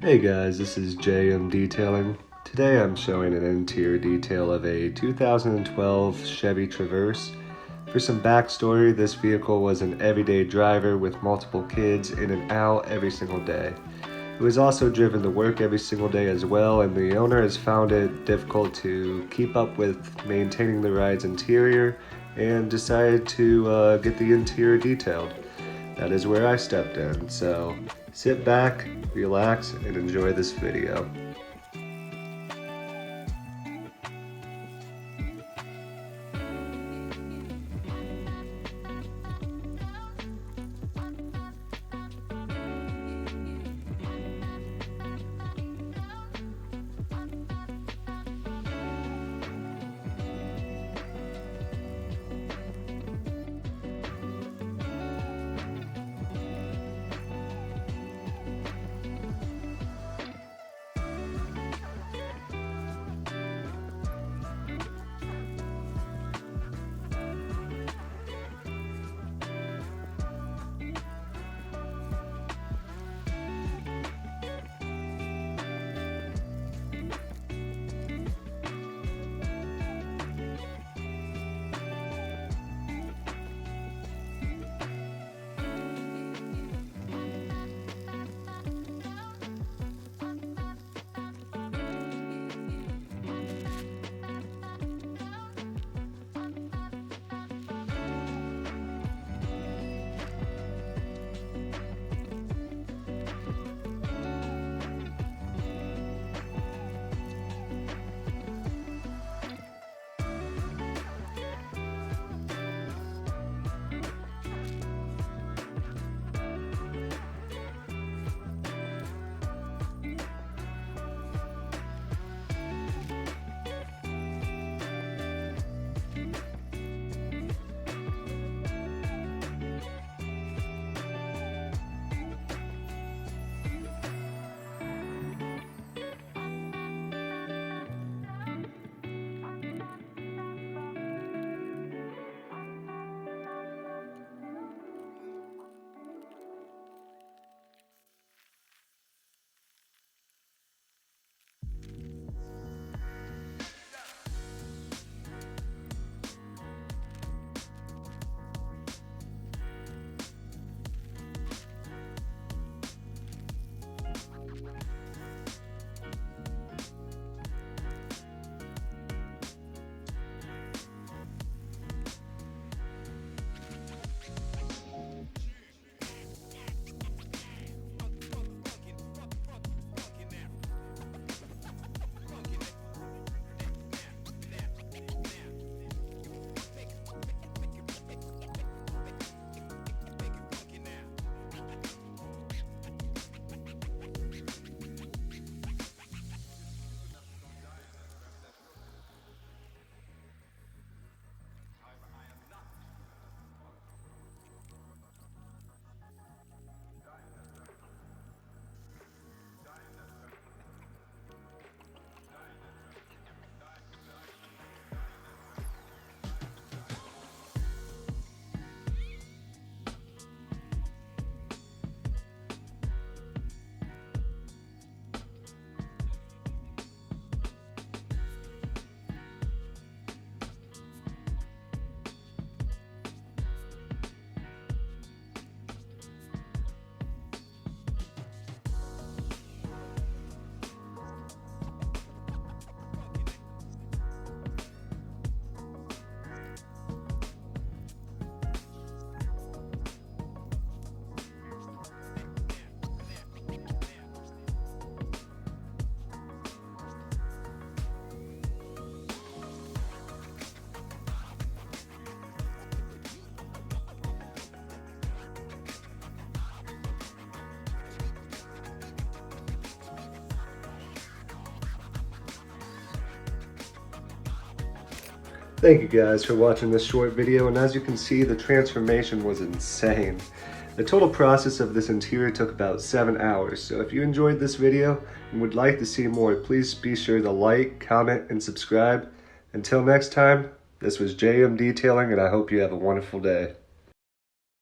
Hey guys, this is JM Detailing. Today I'm showing an interior detail of a 2012 Chevy Traverse. For some backstory, this vehicle was an everyday driver with multiple kids in and out every single day. It was also driven to work every single day as well, and the owner has found it difficult to keep up with maintaining the ride's interior and decided to get the interior detailed. That is where I stepped in, so sit back, relax, and enjoy this video. Thank you guys for watching this short video, and as you can see, the transformation was insane. The total process of this interior took about 7 hours, so if you enjoyed this video and would like to see more, please be sure to like, comment, and subscribe. Until next time, this was JM Detailing, and I hope you have a wonderful day.